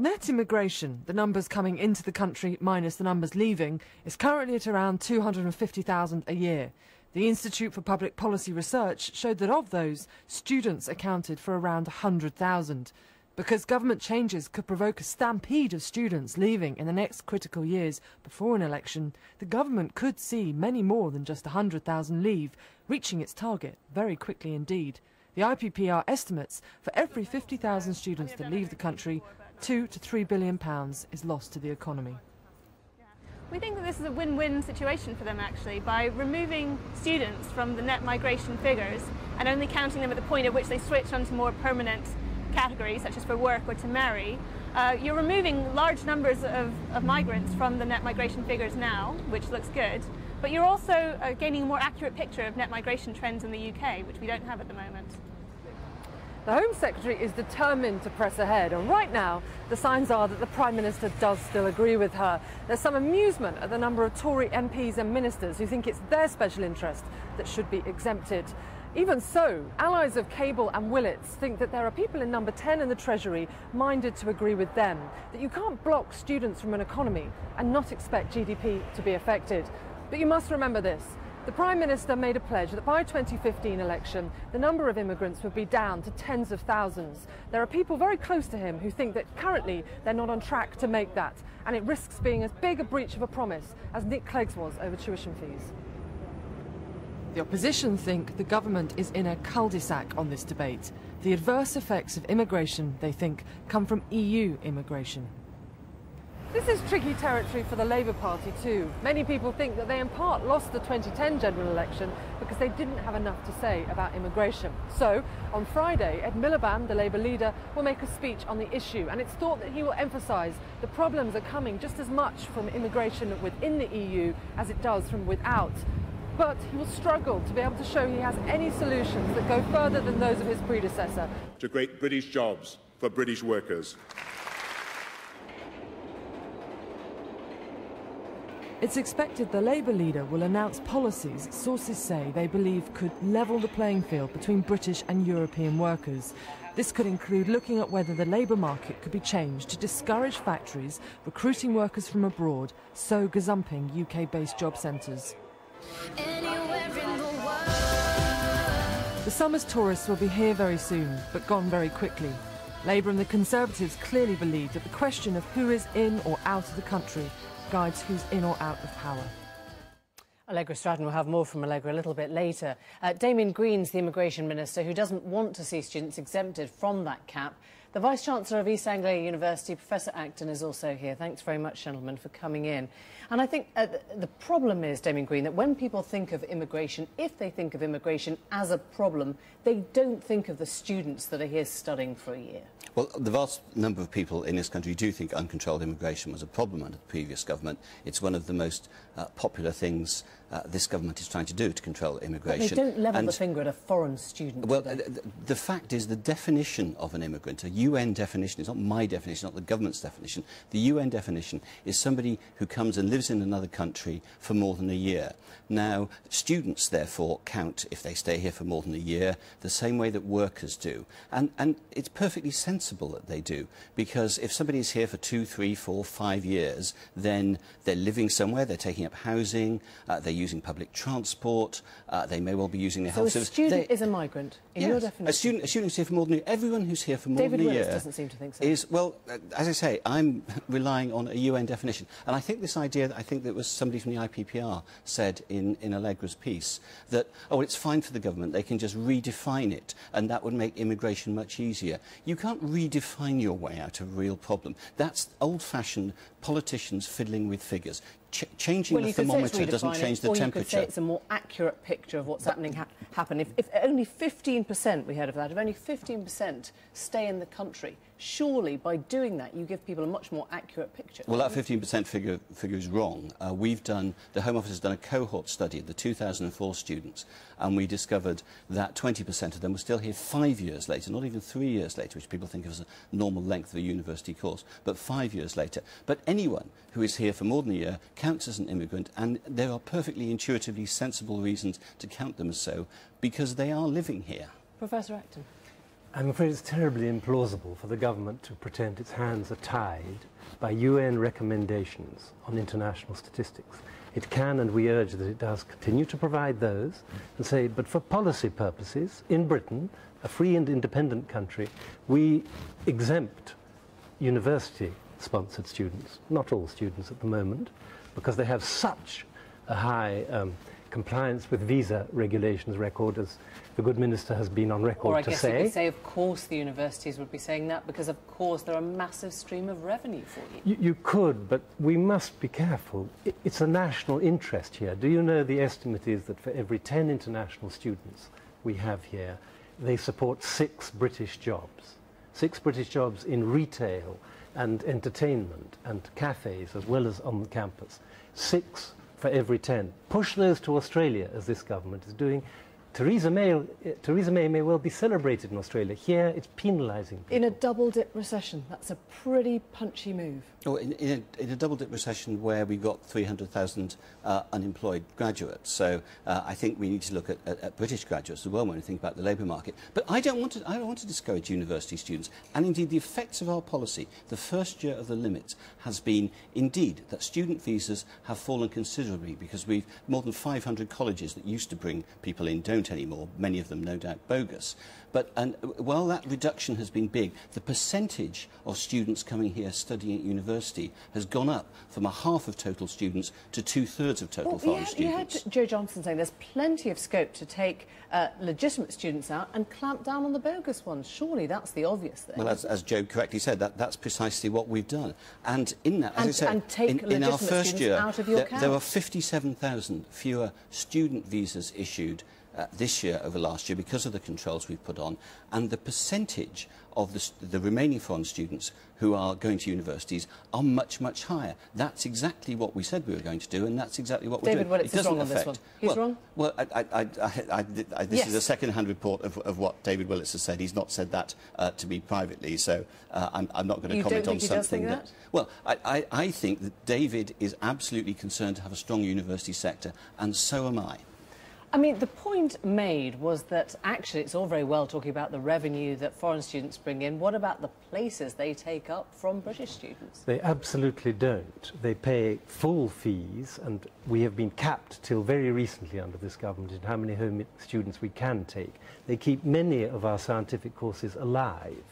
Net immigration, the numbers coming into the country minus the numbers leaving, is currently at around 250,000 a year. The Institute for Public Policy Research showed that of those, students accounted for around 100,000. Because government changes could provoke a stampede of students leaving in the next critical years before an election, the government could see many more than just 100,000 leave, reaching its target very quickly indeed. The IPPR estimates for every 50,000 students that leave the country, £2 to £3 billion is lost to the economy. We think that this is a win-win situation for them actually. By removing students from the net migration figures and only counting them at the point at which they switch onto more permanent categories such as for work or to marry, you're removing large numbers of migrants from the net migration figures now, which looks good, but you're also gaining a more accurate picture of net migration trends in the UK, which we don't have at the moment. The Home Secretary is determined to press ahead, and right now the signs are that the Prime Minister does still agree with her. There's some amusement at the number of Tory MPs and ministers who think it's their special interest that should be exempted. Even so, allies of Cable and Willits think that there are people in number 10 in the Treasury minded to agree with them, that you can't block students from an economy and not expect GDP to be affected. But you must remember this. The Prime Minister made a pledge that by 2015 election, the number of immigrants would be down to tens of thousands. There are people very close to him who think that currently they're not on track to make that, and it risks being as big a breach of a promise as Nick Clegg's was over tuition fees. The opposition think the government is in a cul-de-sac on this debate. The adverse effects of immigration, they think, come from EU immigration. This is tricky territory for the Labour Party too. Many people think that they in part lost the 2010 general election because they didn't have enough to say about immigration. So, on Friday, Ed Miliband, the Labour leader, will make a speech on the issue, and it's thought that he will emphasise the problems are coming just as much from immigration within the EU as it does from without. But he will struggle to be able to show he has any solutions that go further than those of his predecessor. To create British jobs for British workers. It's expected the Labour leader will announce policies sources say they believe could level the playing field between British and European workers. This could include looking at whether the labour market could be changed to discourage factories recruiting workers from abroad, so gazumping UK-based job centres. The summer's tourists will be here very soon, but gone very quickly. Labour and the Conservatives clearly believe that the question of who is in or out of the country guides who's in or out of power. Allegra Stratton will have more from Allegra a little bit later. Damien Green's the Immigration Minister who doesn't want to see students exempted from that cap. The Vice-Chancellor of East Anglia University, Professor Acton, is also here. Thanks very much, gentlemen, for coming in. And I think the problem is, Damien Green, that when people think of immigration, if they think of immigration as a problem, they don't think of the students that are here studying for a year. Well, the vast number of people in this country do think uncontrolled immigration was a problem under the previous government. It's one of the most popular things this government is trying to do to control immigration. But they don't level the finger at a foreign student. Well, the fact is the definition of an immigrant, a UN definition, it's not my definition, not the government's definition. The UN definition is somebody who comes and lives in another country for more than a year. Now, students, therefore, count if they stay here for more than a year, the same way that workers do. And it's perfectly sensible that they do, because if somebody is here for 2, 3, 4, 5 years, then they're living somewhere, they're taking up housing, they're using public transport, they may well be using their health service. So a student is a migrant, in your definition? A student who's here for more than a year. Everyone who's here for more than a year... David Willis doesn't seem to think so. ...is, well, as I say, I'm relying on a UN definition. And I think this idea, I think that was somebody from the IPPR said in Allegra's piece, that, oh, it's fine for the government, they can just redefine it, and that would make immigration much easier. You can't redefine your way out of a real problem. That's old-fashioned politicians fiddling with figures. Changing the thermometer doesn't change the temperature. Or you could say it's a more accurate picture of what's happen. If only 15%, we heard of that, if only 15% stay in the country, surely by doing that you give people a much more accurate picture. Well, that 15% figure is wrong. The Home Office has done a cohort study of the 2004 students, and we discovered that 20% of them were still here 5 years later, not even 3 years later, which people think of as a normal length of a university course, but 5 years later. But anyone who is here for more than a year counts as an immigrant, and there are perfectly intuitively sensible reasons to count them as so, because they are living here. Professor Acton. I'm afraid it's terribly implausible for the government to pretend its hands are tied by UN recommendations on international statistics. It can, and we urge that it does, continue to provide those and say, but for policy purposes, in Britain, a free and independent country, we exempt university-sponsored students, not all students at the moment, because they have such a high compliance with visa regulations record, as the good minister has been on record to say. Or I guess you could say, of course, the universities would be saying that, because of course they're a massive stream of revenue for you. You could, but we must be careful. It's a national interest here. Do you know the estimate is that for every 10 international students we have here, they support 6 British jobs. 6 British jobs in retail and entertainment and cafes, as well as on the campus. 6 for every 10. Push those to Australia, as this government is doing. Theresa May may well be celebrated in Australia. Here, it's penalising people. In a double-dip recession, that's a pretty punchy move. Oh, in a double-dip recession where we got 300,000 unemployed graduates. So I think we need to look at British graduates as well when we think about the labour market. But I don't want to discourage university students. And indeed, the effects of our policy, the first year of the limits, has been indeed that student visas have fallen considerably, because we've more than 500 colleges that used to bring people in don't anymore, many of them no doubt bogus. But while that reduction has been big, the percentage of students coming here studying at university has gone up from a half of total students to 2/3 of total foreign students. You had Joe Johnson saying there's plenty of scope to take legitimate students out and clamp down on the bogus ones. Surely that's the obvious thing. Well, as Joe correctly said, that's precisely what we've done. And in that, as I said, and take in our first year, out of your there were 57,000 fewer student visas issued this year over last year because of the controls we've put on, and the percentage of the remaining foreign students who are going to universities are much, much higher. That's exactly what we said we were going to do, and that's exactly what we're doing. David Willetts is wrong on this one. He's wrong? Well, this is a second-hand report of what David Willetts has said. He's not said that to me privately, so I'm not going to comment on something that... Well, I think that David is absolutely concerned to have a strong university sector, and so am I. I mean, the point made was that actually it's all very well talking about the revenue that foreign students bring in. What about the places they take up from British students? They absolutely don't. They pay full fees, and we have been capped till very recently under this government in how many home students we can take. They keep many of our scientific courses alive.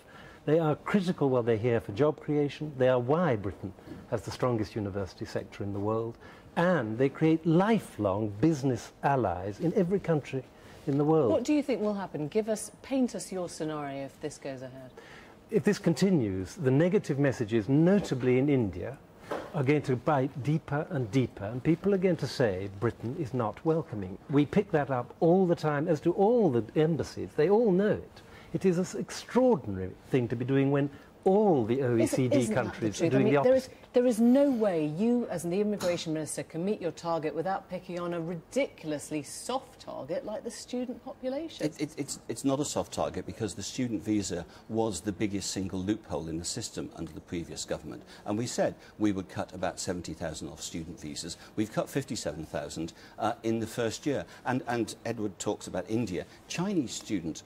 They are critical while they're here for job creation. They are why Britain has the strongest university sector in the world. And they create lifelong business allies in every country in the world. What do you think will happen? Paint us your scenario if this goes ahead. If this continues, the negative messages, notably in India, are going to bite deeper and deeper, and people are going to say Britain is not welcoming. We pick that up all the time, as do all the embassies. They all know it. It is an extraordinary thing to be doing when all the OECD countries are doing the opposite. There is no way you, as the immigration minister, can meet your target without picking on a ridiculously soft target like the student population. It's not a soft target, because the student visa was the biggest single loophole in the system under the previous government. And we said we would cut about 70,000 off student visas. We've cut 57,000 in the first year. And Edward talks about India. Chinese student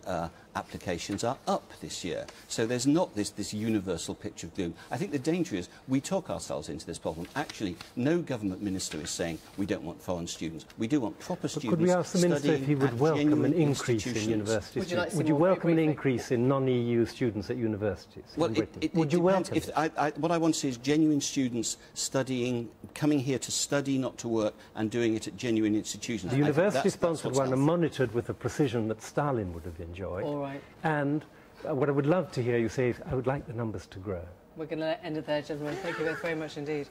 applications are up this year. So there's not this universal picture of gloom. I think the danger is we talk ourselves into this problem. Actually, no government minister is saying we don't want foreign students. We do want proper students. Could we ask the minister if he would welcome an increase in universities? Would you welcome an increase in non-EU students at universities in Britain? Would you welcome it? What I want to see is genuine students studying, coming here to study, not to work, and doing it at genuine institutions. The university-sponsored one are monitored with a precision that Stalin would have enjoyed. All right. And what I would love to hear you say is, I would like the numbers to grow. We're going to end it there, gentlemen. Thank you both very much indeed.